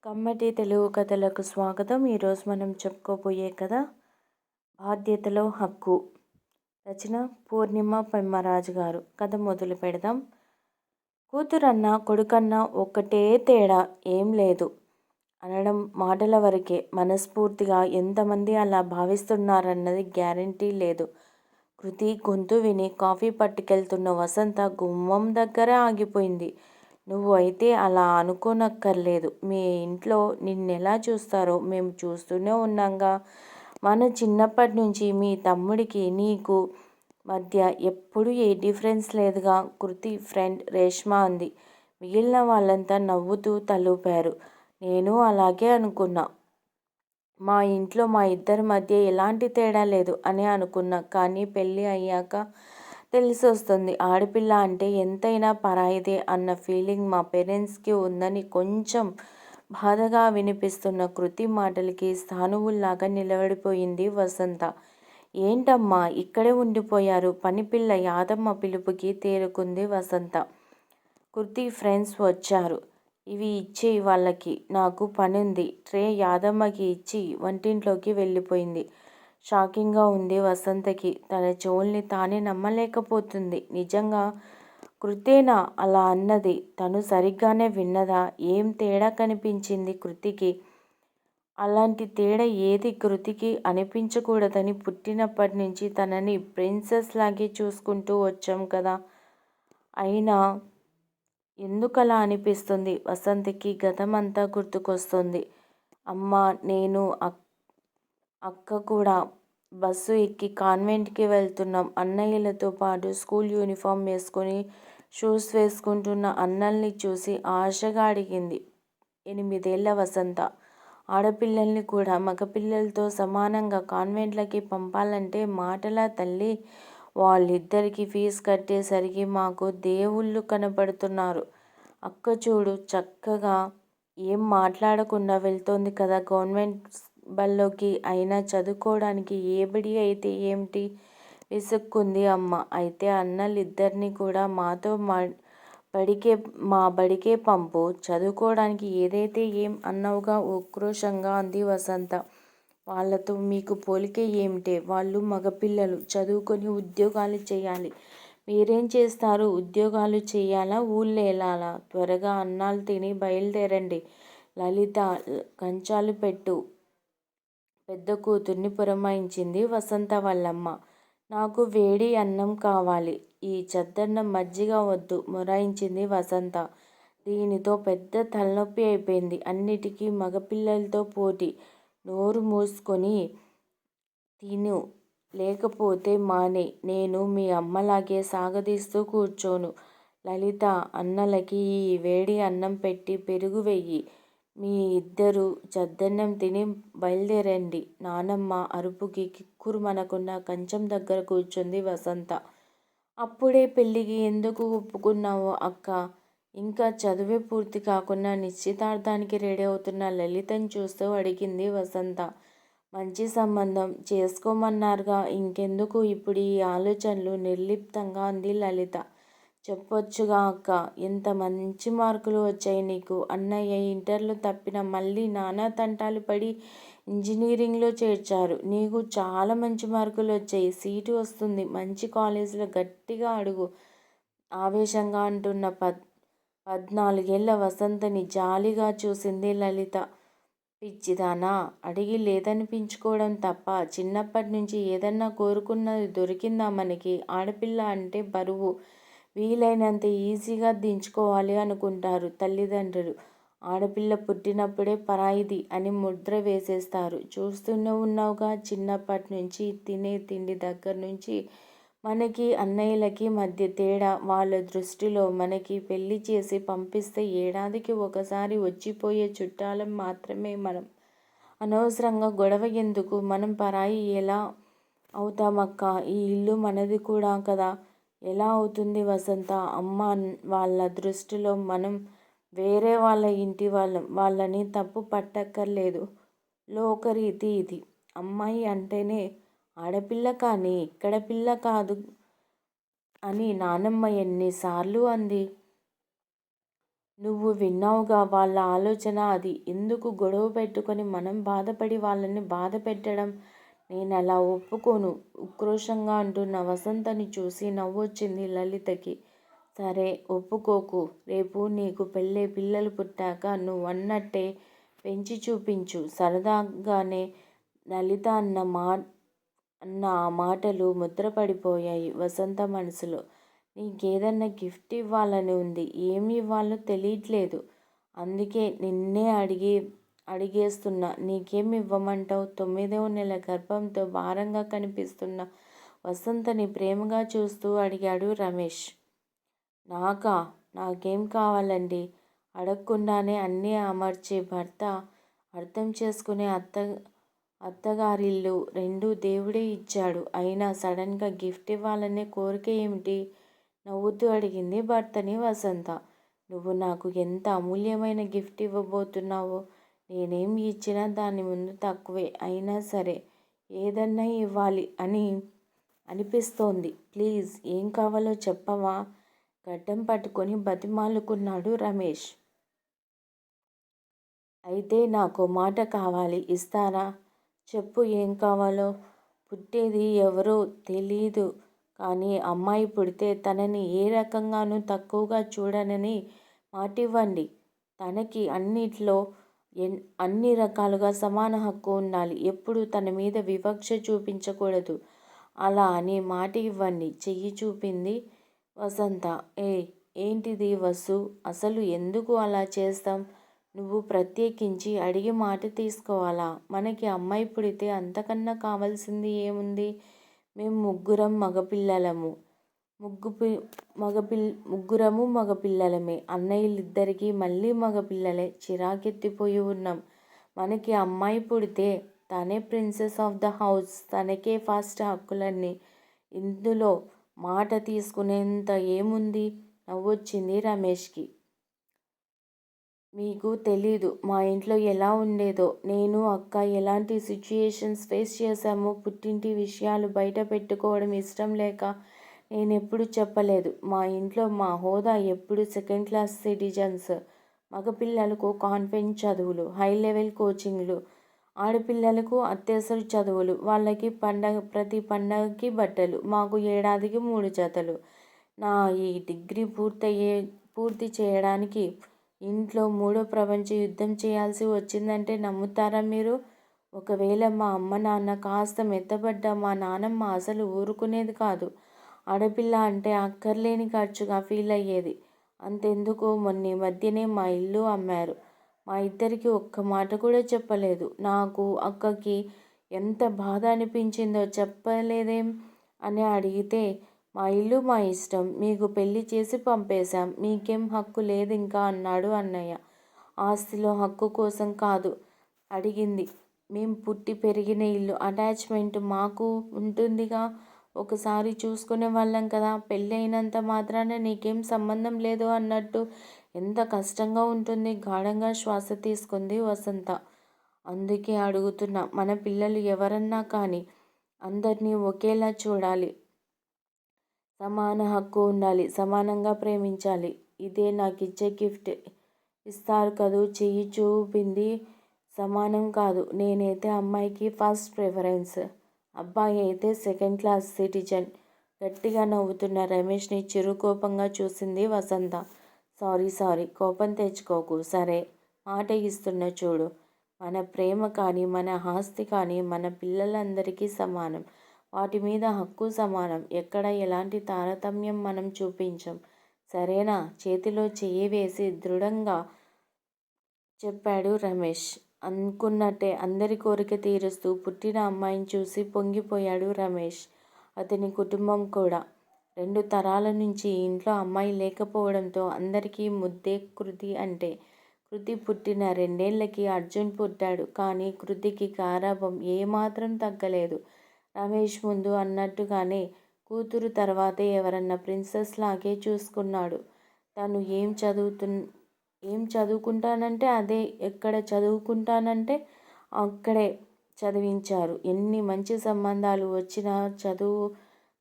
కమ్మటి తెలుగు కథలకు స్వాగతం. ఈరోజు మనం చెప్పుకోబోయే కథ బాధ్యతలో హక్కు. రచన పూర్ణిమ పెమ్మరాజు గారు. కథ మొదలు పెడదాం. కూతురన్నా కొడుకన్నా ఒక్కటే తేడా, ఏం లేదు అనడం మాటల వరకే. మనస్ఫూర్తిగా ఎంతమంది అలా భావిస్తున్నారన్నది గ్యారంటీ లేదు. కృతి గొంతు విని కాఫీ పట్టుకెళ్తున్న వసంత గుమ్మం దగ్గర ఆగిపోయింది. నువ్వు అయితే అలా అనుకోనక్కర్లేదు. మీ ఇంట్లో నిన్నెలా చూస్తారో మేము చూస్తూనే ఉన్నాంగా. మన చిన్నప్పటి నుంచి మీ తమ్ముడికి నీకు మధ్య ఎప్పుడూ ఏ డిఫరెన్స్ లేదుగా. కృతి ఫ్రెండ్ రేష్మ అంది. మిగిలిన వాళ్ళంతా నవ్వుతూ తలూపారు. నేను అలాగే అనుకున్నా. మా ఇంట్లో మా ఇద్దరి మధ్య ఎలాంటి తేడా లేదు అని అనుకున్నా. కానీ పెళ్ళి అయ్యాక తెలిసొస్తుంది. ఆడపిల్ల అంటే ఎంతైనా పరాయిదే అన్న ఫీలింగ్ మా పేరెంట్స్కి ఉందని కొంచెం బాధగా వినిపిస్తున్న కృతి మాటలకి స్థాణువుల్లాగా నిలబడిపోయింది వసంత. ఏంటమ్మా ఇక్కడే ఉండిపోయారు? పనిపిల్ల యాదమ్మ పిలుపుకి తేరుకుంది వసంత. కృతి ఫ్రెండ్స్ వచ్చారు. ఇవి ఇచ్చేయి వాళ్ళకి, నాకు పనుంది. ట్రే యాదమ్మకి ఇచ్చి వంటింట్లోకి వెళ్ళిపోయింది. షాకింగ్గా ఉంది వసంతకి. తన చెవుల్ని తానే నమ్మలేకపోతుంది. నిజంగా కృతేనా అలా అన్నది? తను సరిగ్గానే విన్నదా? ఏం తేడా కనిపించింది కృతికి? అలాంటి తేడా ఏది కృతికి అనిపించకూడదని పుట్టినప్పటి నుంచి తనని ప్రిన్సెస్ లాగే చూసుకుంటూ వచ్చాం కదా. అయినా ఎందుకలా అనిపిస్తుంది? వసంతకి గతమంతా గుర్తుకొస్తుంది. అమ్మ, నేను, అక్క కూడా బస్సు ఎక్కి కాన్వెంట్కి వెళ్తున్నాం. అన్నయ్యలతో పాటు స్కూల్ యూనిఫామ్ వేసుకుని షూస్ వేసుకుంటున్న అన్నల్ని చూసి ఆశగా అడిగింది 8 ఏళ్ల వసంత. ఆడపిల్లల్ని కూడా మగపిల్లలతో సమానంగా కాన్వెంట్లకి పంపాలంటే మాటలా తల్లి? వాళ్ళిద్దరికీ ఫీజు కట్టేసరికి మాకు దేవుళ్ళు కనపడుతున్నారు. అక్క చూడు చక్కగా ఏం మాట్లాడకుండా వెళ్తోంది కదా గవర్నమెంట్ బళ్ళోకి. అయినా చదువుకోవడానికి ఏ బడి అయితే ఏమిటి? విసుక్కుంది అమ్మ. అయితే అన్నలిద్దరినీ కూడా మాతో మా బడికే పంపు. చదువుకోవడానికి ఏదైతే ఏం అన్నావుగా ఉక్రోషంగా అంది వసంత. వాళ్ళతో మీకు పోలికే ఏమిటే? వాళ్ళు మగపిల్లలు, చదువుకొని ఉద్యోగాలు చేయాలి. మీరేం చేస్తారు? ఉద్యోగాలు చేయాలా? ఊళ్ళేలాలా? త్వరగా అన్నాలు తిని బయలుదేరండి. లలిత, కంచాలు పెట్టు, పెద్ద కూతుర్ని పురమాయించింది వసంత వాళ్ళమ్మ. నాకు వేడి అన్నం కావాలి. ఈ చద్దన్నం మజ్జిగ వద్దు మొరాయించింది వసంత. దీనితో పెద్ద తలనొప్పి అయిపోయింది. అన్నిటికీ మగపిల్లలతో పోటీ. నోరు మూసుకొని తిను, లేకపోతే మానే. నేను మీ అమ్మలాగే సాగదీస్తూ కూర్చోను. లలిత, అన్నలకి ఈ వేడి అన్నం పెట్టి పెరుగు వెయ్యి. మీ ఇద్దరూ చద్దన్నం తిని బయలుదేరండి. నానమ్మ అరుపుకి కిక్కురుమనకుండా కంచం దగ్గర కూర్చుంది వసంత. అప్పుడే పెళ్ళికి ఎందుకు ఒప్పుకున్నావు అక్క? ఇంకా చదువే పూర్తి కాకుండా నిశ్చితార్థానికి రెడీ అవుతున్న లలితని చూస్తూ అడిగింది వసంత. మంచి సంబంధం చేసుకోమన్నారుగా, ఇంకెందుకు ఇప్పుడు ఈ ఆలోచనలు? నిర్లిప్తంగా అంది లలిత. చెప్పొచ్చుగా అక్క, ఎంత మంచి మార్కులు వచ్చాయి నీకు. అన్నయ్య ఇంటర్లో తప్పినా మళ్ళీ నానా తంటాలు పడి ఇంజనీరింగ్లో చేర్చారు. నీకు చాలా మంచి మార్కులు వచ్చాయి. సీటు వస్తుంది. మంచి కాలేజీలో గట్టిగా అడుగు ఆవేశంగా అంటున్న 14 ఏళ్ల వసంతని జాలిగా చూసింది లలిత. పిచ్చిదానా, అడిగి లేదనిపించుకోవడం తప్ప చిన్నప్పటి నుంచి ఏదన్నా కోరుకున్నది దొరికిందా మనకి? ఆడపిల్ల అంటే బరువు, వీలైనంత ఈజీగా దించుకోవాలి అనుకుంటారు తల్లిదండ్రులు. ఆడపిల్ల పుట్టినప్పుడే పరాయిది అని ముద్ర వేసేస్తారు. చూస్తూనే ఉన్నావుగా, చిన్నప్పటి నుంచి తినే తిండి దగ్గర నుంచి మనకి అన్నయ్యలకి మధ్య తేడా. వాళ్ళ దృష్టిలో మనకి పెళ్ళి చేసి పంపిస్తే ఏడాదికి ఒకసారి వచ్చిపోయే చుట్టాలం మాత్రమే మనం. అనవసరంగా గొడవ ఎందుకు? మనం పరాయి ఎలా అవుతామక్క? ఈ ఇల్లు మనది కూడా కదా. ఎలా అవుతుంది వసంత? అమ్మ వాళ్ళ దృష్టిలో మనం వేరే వాళ్ళ ఇంటి వాళ్ళం. వాళ్ళని తప్పు పట్టక్కర్లేదు. లోకరీతి ఇది. అమ్మాయి అంటేనే ఆడపిల్ల కానీ ఇక్కడ పిల్ల కాదు అని నానమ్మ ఎన్నిసార్లు అంది. నువ్వు విన్నావుగా వాళ్ళ ఆలోచన అది. ఎందుకు గొడవ పెట్టుకొని మనం బాధపడి వాళ్ళని బాధ పెట్టడం? నేనలా ఒప్పుకోను ఉక్రోషంగా అంటున్న వసంతని చూసి నవ్వొచ్చింది లలితకి. సరే ఒప్పుకోకు. రేపు నీకు పిల్లలు పుట్టాక నువ్వన్నట్టే పెంచి చూపించు. సరదాగానే లలిత అన్న ఆ మాటలు ముద్రపడిపోయాయి వసంత మనసులో. నీకేదన్నా గిఫ్ట్ ఇవ్వాలని ఉంది. ఏమి ఇవ్వాలో తెలియట్లేదు. అందుకే నిన్నే అడిగేస్తున్నా. నీకేం ఇవ్వమంటావు? 9వ నెల గర్భంతో భారంగా కనిపిస్తున్న వసంతని ప్రేమగా చూస్తూ అడిగాడు రమేష్. నాకేం కావాలండి? అడగకుండానే అన్నీ అమర్చే భర్త, అర్థం చేసుకునే అత్తగారిల్లు రెండూ దేవుడే ఇచ్చాడు. అయినా సడన్గా గిఫ్ట్ ఇవ్వాలనే కోరిక ఏమిటి? నవ్వుతూ అడిగింది భర్తని వసంత. నువ్వు నాకు ఎంత అమూల్యమైన గిఫ్ట్ ఇవ్వబోతున్నావో? నేనేం ఇచ్చినా దాని ముందు తక్కువే. అయినా సరే ఏదన్నా ఇవ్వాలి అనిపిస్తోంది. ప్లీజ్ ఏం కావాలో చెప్పవా? గడ్డం పట్టుకొని బతిమాలుకున్నాడు రమేష్. అయితే నాకో మాట కావాలి. ఇస్తారా? చెప్పు ఏం కావాలో? పుట్టేది ఎవరో తెలీదు కానీ అమ్మాయి పుడితే తనని ఏ రకంగానూ తక్కువగా చూడనని మాటివ్వండి. తనకి అన్నిట్లో అన్ని రకాలుగా సమాన హక్కు ఉండాలి. ఎప్పుడూ తన మీద వివక్ష చూపించకూడదు. అలా అని మాట ఇవ్వండి. చెయ్యి చూపింది వసంత. ఏంటిది వసు? అసలు ఎందుకు అలా చేస్తాం? నువ్వు ప్రత్యేకించి అడిగి మాట తీసుకోవాలా? మనకి అమ్మాయి పుడితే అంతకన్నా కావాల్సింది ఏముంది? మేం ముగ్గురము మగపిల్లలమే. అన్నయ్యలిద్దరికీ మళ్ళీ మగపిల్లలే. చిరాకెత్తిపోయి ఉన్నాం. మనకి అమ్మాయి పుడితే తనే ప్రిన్సెస్ ఆఫ్ ద హౌస్. తనకే ఫస్ట్ హక్కులన్నీ. ఇందులో మాట తీసుకునేంత ఏముంది? నవ్వొచ్చింది రమేష్కి. మీకు తెలీదు మా ఇంట్లో ఎలా ఉండేదో. నేను అక్క ఎలాంటి సిచ్యుయేషన్స్ ఫేస్ చేశామో. పుట్టింటి విషయాలు బయట పెట్టుకోవడం ఇష్టం లేక నేనెప్పుడూ చెప్పలేదు. మా ఇంట్లో మా హోదా ఎప్పుడూ సెకండ్ క్లాస్ సిటిజన్స్. మగపిల్లలకు కాన్వెంట్ చదువులు, హై లెవెల్ కోచింగ్లు, ఆడపిల్లలకు అత్యవసర చదువులు. వాళ్ళకి ప్రతి పండగకి బట్టలు, మాకు ఏడాదికి 3 జతలు. నా ఈ డిగ్రీ పూర్తి చేయడానికి ఇంట్లో 3వ ప్రపంచ యుద్ధం చేయాల్సి వచ్చిందంటే నమ్ముతారా మీరు? ఒకవేళ మా అమ్మ నాన్న కాస్త మెత్తబడ్డా మా నాన్నమ్మ అసలు ఊరుకునేది కాదు. ఆడపిల్ల అంటే అక్కర్లేని ఖర్చుగా ఫీల్ అయ్యేది. అంతెందుకు మొన్నీ మధ్యనే మా ఇల్లు అమ్మారు. మా ఇద్దరికీ ఒక్క మాట కూడా చెప్పలేదు. నాకు అక్కకి ఎంత బాధ అనిపించిందో చెప్పలేదేం అని అడిగితే, మా ఇల్లు మా ఇష్టం. మీకు పెళ్ళి చేసి పంపేశాం. మీకేం హక్కు లేదింకా అన్నాడు అన్నయ్య. ఆస్తిలో హక్కు కోసం కాదు అడిగింది. మేం పుట్టి పెరిగిన ఇల్లు అటాచ్మెంట్ మాకు ఉంటుందిగా. ఒకసారి చూసుకునే వాళ్ళం కదా. పెళ్ళి అయినంత మాత్రాన నీకేం సంబంధం లేదు అన్నట్టు ఎంత కష్టంగా ఉంటుంది? గాఢంగా శ్వాస తీసుకుంది వసంత. అందుకే అడుగుతున్నా. మన పిల్లలు ఎవరన్నా కానీ అందర్నీ ఒకేలా చూడాలి. సమాన హక్కు ఉండాలి. సమానంగా ప్రేమించాలి. ఇదే నాకిచ్చే గిఫ్ట్. ఇస్తారు కదూ? చెయ్యి చూపింది. సమానం కాదు. నేనైతే అమ్మాయికి ఫస్ట్ ప్రిఫరెన్స్. అబ్బాయి అయితే సెకండ్ క్లాస్ సిటిజన్. గట్టిగా నవ్వుతున్న రమేష్ని చిరుకోపంగా చూసింది వసంత. సారీ కోపం తెచ్చుకోకు. సరే మాట ఇస్తున్నా చూడు. మన ప్రేమ కానీ మన ఆస్తి కానీ మన పిల్లలందరికీ సమానం. వాటి మీద హక్కు సమానం. ఎక్కడ ఎలాంటి తారతమ్యం మనం చూపించం. సరేనా? చేతిలో చెయ్యి వేసి దృఢంగా చెప్పాడు రమేష్. అనుకున్నట్టే అందరి కోరిక తీరుస్తూ పుట్టిన అమ్మాయిని చూసి పొంగిపోయాడు రమేష్. అతని కుటుంబం కూడా. 2 తరాల నుంచి ఇంట్లో అమ్మాయి లేకపోవడంతో అందరికీ ముద్దే కృతి అంటే. కృతి పుట్టిన 2 ఏళ్లకి అర్జున్ పుట్టాడు. కానీ కృతికి గారాబం ఏమాత్రం తగ్గలేదు. రమేష్ ముందు అన్నట్టుగానే కూతురు తర్వాతే ఎవరన్నా ప్రిన్సెస్ లాగే చూసుకున్నాడు. తను ఏం చదువుకుంటానంటే అదే, ఎక్కడ చదువుకుంటానంటే అక్కడే చదివించారు. ఎన్ని మంచి సంబంధాలు వచ్చినా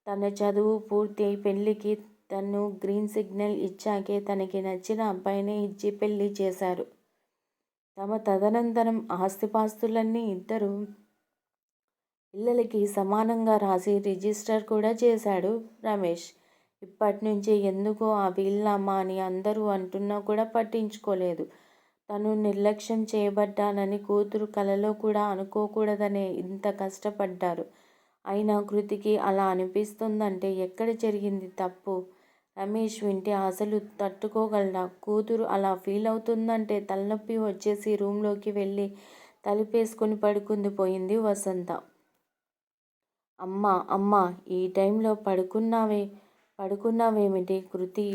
తన చదువు పూర్తి అయి పెళ్ళికి తను గ్రీన్ సిగ్నల్ ఇచ్చాకే తనకి నచ్చిన అబ్బాయినే ఇచ్చి పెళ్లి చేశారు. తమ తదనంతరం ఆస్తిపాస్తులన్నీ ఇద్దరు పిల్లలకి సమానంగా రాసి రిజిస్టర్ కూడా చేశాడు రమేష్. ఇప్పట్నుంచి ఎందుకో ఆ వీలునామా అని అందరూ అంటున్నా కూడా పట్టించుకోలేదు. తను నిర్లక్ష్యం చేయబడ్డానని కూతురు కలలో కూడా అనుకోకూడదనే ఇంత కష్టపడ్డారు. అయినా కృతికి అలా అనిపిస్తోందంటే ఎక్కడ జరిగింది తప్పు? రమేష్ వింటే అసలు తట్టుకోగలడా? కూతురు అలా ఫీల్ అవుతుందంటే తలనొప్పి వచ్చేసి రూంలోకి వెళ్ళి తలుపేసుకుని పడుకుంది పోయింది వసంత. అమ్మా అమ్మా ఈ టైంలో పడుకున్నావేమిటి? కృతి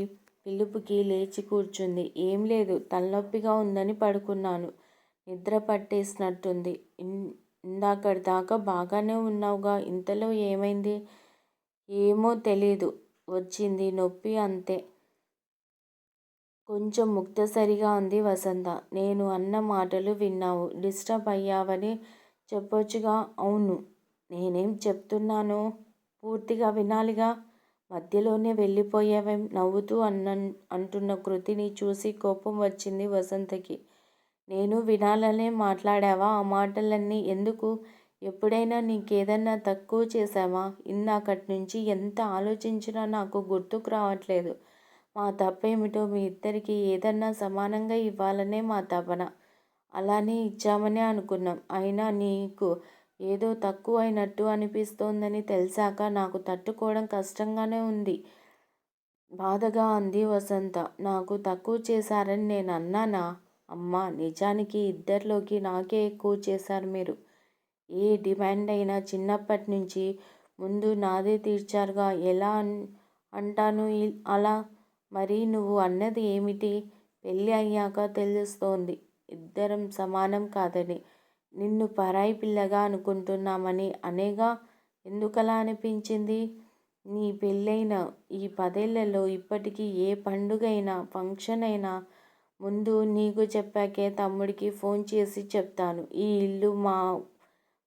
పిలుపుకి లేచి కూర్చుంది. ఏం లేదు, తలనొప్పిగా ఉందని పడుకున్నాను. నిద్ర పట్టేసినట్టుంది. ఇందాకటిదాకా బాగానే ఉన్నావుగా, ఇంతలో ఏమైంది? ఏమో తెలీదు, వచ్చింది నొప్పి అంతే. కొంచెం ముక్తసరిగా అంది వసంత. నేను అన్న మాటలు విన్నావు. డిస్టర్బ్ అయ్యావని చెప్పొచ్చుగా. అవును, నేనేం చెప్తున్నానో పూర్తిగా వినాలిగా. మధ్యలోనే వెళ్ళిపోయావేం? నవ్వుతూ అంటున్న కృతిని చూసి కోపం వచ్చింది వసంతకి. నేను వినాలనే మాట్లాడావా ఆ మాటలన్నీ? ఎందుకు? ఎప్పుడైనా నీకేదన్నా తక్కువ చేశావా? ఇందాకట్నుంచి ఎంత ఆలోచించినా నాకు గుర్తుకు రావట్లేదు. మా తప్పేమిటో మీ ఇద్దరికీ ఏదన్నా సమానంగా ఇవ్వాలనే మా తపన. అలానే ఇచ్చామనే అనుకున్నాం. అయినా నీకు ఏదో తక్కువైనట్టు అనిపిస్తోందని తెలిసాక నాకు తట్టుకోవడం కష్టంగానే ఉంది, బాధగా అంది వసంత. నాకు తక్కువ చేశారని నేను అన్నానా? అమ్మా, నిజానికి ఇద్దరిలోకి నాకే ఎక్కువ చేశారు మీరు. ఏ డిమాండ్ అయినా చిన్నప్పట్నుంచి ముందు నాదే తీర్చారుగా. ఎలా అంటాను అలా? మరి నువ్వు అన్నది ఏమిటి? పెళ్ళి అయ్యాక తెలుస్తోంది ఇద్దరం సమానం కాదని. నిన్ను పరాయి పిల్లగా అనుకుంటున్నామని అనేగా. ఎందుకలా అనిపించింది? నీ పెళ్ళైన ఈ 10 ఏళ్లలో ఇప్పటికీ ఏ పండుగైనా ఫంక్షన్ అయినా ముందు నీకు చెప్పాకే తమ్ముడికి ఫోన్ చేసి చెప్తాను. ఈ ఇల్లు, మా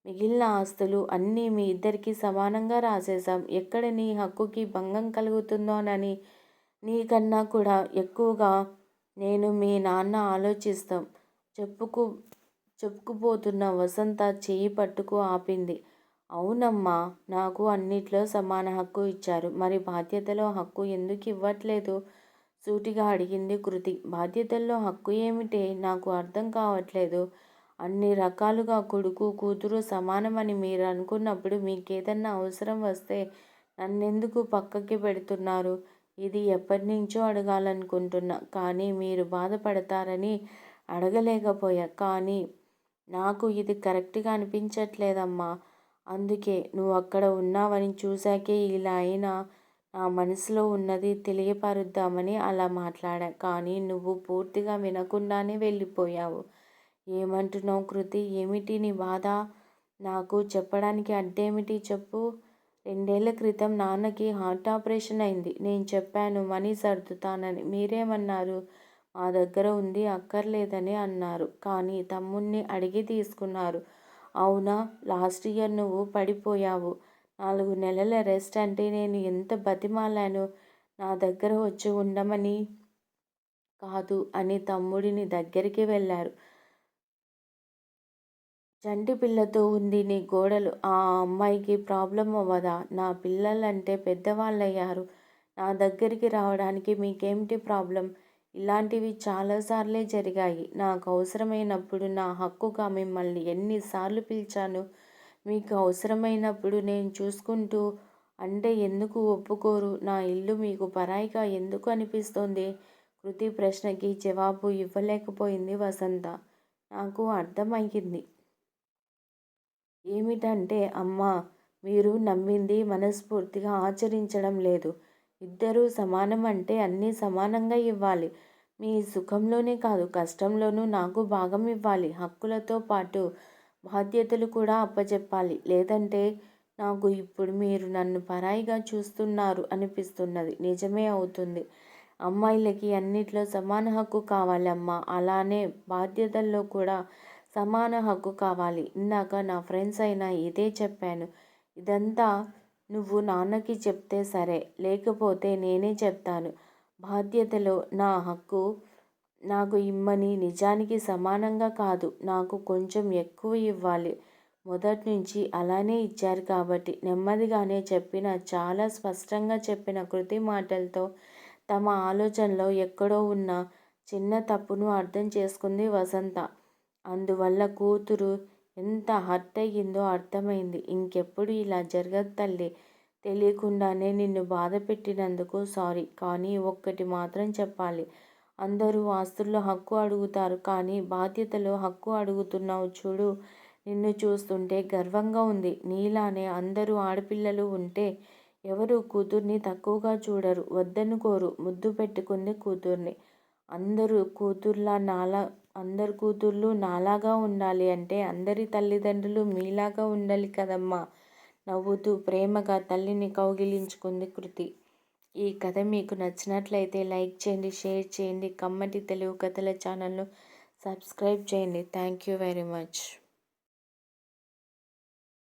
మిగిలిన ఆస్తులు అన్నీ మీ ఇద్దరికీ సమానంగా రాసేశాం. ఎక్కడ నీ హక్కుకి భంగం కలుగుతుందోనని. నీకన్నా కూడా ఎక్కువగా నేను మీ నాన్న ఆలోచిస్తాం. చెప్పుకుపోతున్న వసంత చెయ్యి పట్టుకు ఆపింది. అవునమ్మా, నాకు అన్నిట్లో సమాన హక్కు ఇచ్చారు. మరి బాధ్యతలో హక్కు ఎందుకు ఇవ్వట్లేదు? సూటిగా అడిగింది కృతి. బాధ్యతల్లో హక్కు ఏమిటే? నాకు అర్థం కావట్లేదు. అన్ని రకాలుగా కొడుకు కూతురు సమానమని మీరు అనుకున్నప్పుడు మీకేదన్నా అవసరం వస్తే నన్నెందుకు పక్కకి పెడుతున్నారు? ఇది ఎప్పటినుంచో అడగాలనుకుంటున్నా. కానీ మీరు బాధపడతారని అడగలేకపోయా. కానీ నాకు ఇది కరెక్ట్గా అనిపించట్లేదమ్మా. అందుకే నువ్వక్కడ ఉన్నావని చూశాకే ఇలా అయినా నా మనసులో ఉన్నది తెలియపరుద్దామని అలా మాట్లాడా. కానీ నువ్వు పూర్తిగా వినకుండానే వెళ్ళిపోయావు. ఏమంటున్నావు కృతి? ఏమిటి నీ బాధ? నాకు చెప్పడానికి అడ్డేమిటి చెప్పు. 2 ఏళ్ల క్రితం నాన్నకి హార్ట్ ఆపరేషన్ అయింది. నేను చెప్పాను మనీ సర్దుతానని. మీరేమన్నారు? మా దగ్గర ఉంది, అక్కర్లేదని అన్నారు. కానీ తమ్ముణ్ణి అడిగి తీసుకున్నారు. అవునా? లాస్ట్ ఇయర్ నువ్వు పడిపోయావు. 4 నెలల రెస్ట్ అంటే నేను ఎంత బతిమాలాను నా దగ్గర వచ్చి ఉండమని. కాదు అని తమ్ముడిని దగ్గరికి వెళ్ళారు. చంటి పిల్లతో ఉంది నీ కోడలు. ఆ అమ్మాయికి ప్రాబ్లం అవ్వదా? నా పిల్లలంటే పెద్దవాళ్ళయ్యారు. నా దగ్గరికి రావడానికి మీకేమిటి ప్రాబ్లం? ఇలాంటివి చాలాసార్లే జరిగాయి. నాకు అవసరమైనప్పుడు నా హక్కుగా మిమ్మల్ని ఎన్నిసార్లు పిలిచాను? మీకు అవసరమైనప్పుడు నేను చూసుకుంటూ అంటే ఎందుకు ఒప్పుకోరు? నా ఇల్లు మీకు పరాయిగా ఎందుకు అనిపిస్తోంది? కృతి ప్రశ్నకి జవాబు ఇవ్వలేకపోయింది వసంత. నాకు అర్థమయ్యింది. ఏమిటంటే అమ్మా, మీరు నమ్మింది మనస్ఫూర్తిగా ఆచరించడం లేదు. ఇద్దరూ సమానం అంటే అన్నీ సమానంగా ఇవ్వాలి. మీ సుఖంలోనే కాదు కష్టంలోనూ నాకు భాగం ఇవ్వాలి. హక్కులతో పాటు బాధ్యతలు కూడా అప్పచెప్పాలి. లేదంటే నాకు ఇప్పుడు మీరు నన్ను పరాయిగా చూస్తున్నారు అనిపిస్తున్నది. నిజమే అవుతుంది. అమ్మాయిలకి అన్నిట్లో సమాన హక్కు కావాలమ్మా. అలానే బాధ్యతల్లో కూడా సమాన హక్కు కావాలి. ఇందాక నా ఫ్రెండ్స్ అయినా ఇదే చెప్పాను. ఇదంతా నువ్వు నాన్నకి చెప్తే సరే, లేకపోతే నేనే చెప్తాను. బాధ్యతలో నా హక్కు నాకు ఇమ్మని నిజానికి సమానంగా కాదు, నాకు కొంచెం ఎక్కువ ఇవ్వాలి. మొదట్నుంచి అలానే ఇచ్చారు కాబట్టి నెమ్మదిగానే చెప్పిన, చాలా స్పష్టంగా చెప్పిన కృతి మాటలతో తమ ఆలోచనలో ఎక్కడో ఉన్న చిన్న తప్పును అర్థం చేసుకుంది వసంత. అందువల్ల కూతురు ఎంత హర్ట్ అయ్యిందో అర్థమైంది. ఇంకెప్పుడు ఇలా జరగదు తల్లి. తెలియకుండానే నిన్ను బాధ పెట్టినందుకు సారీ. కానీ ఒక్కటి మాత్రం చెప్పాలి. అందరూ ఆస్తుల్లో హక్కు అడుగుతారు, కానీ బాధ్యతలో హక్కు అడుగుతున్నావు చూడు. నిన్ను చూస్తుంటే గర్వంగా ఉంది. నీలానే అందరూ ఆడపిల్లలు ఉంటే ఎవరూ కూతుర్ని తక్కువగా చూడరు, వద్దనుకోరు. ముద్దు పెట్టుకుంది కూతుర్ని. అందరు కూతుర్లు నాలాగా ఉండాలి అంటే అందరి తల్లిదండ్రులు మీలాగా ఉండాలి కదమ్మా. నవ్వుతూ ప్రేమగా తల్లిని కౌగిలించుకుంది కృతి. ఈ కథ మీకు నచ్చినట్లయితే లైక్ చేయండి, షేర్ చేయండి. కమ్మటి తెలుగు కథల ఛానల్ను సబ్స్క్రైబ్ చేయండి. Thank you very much.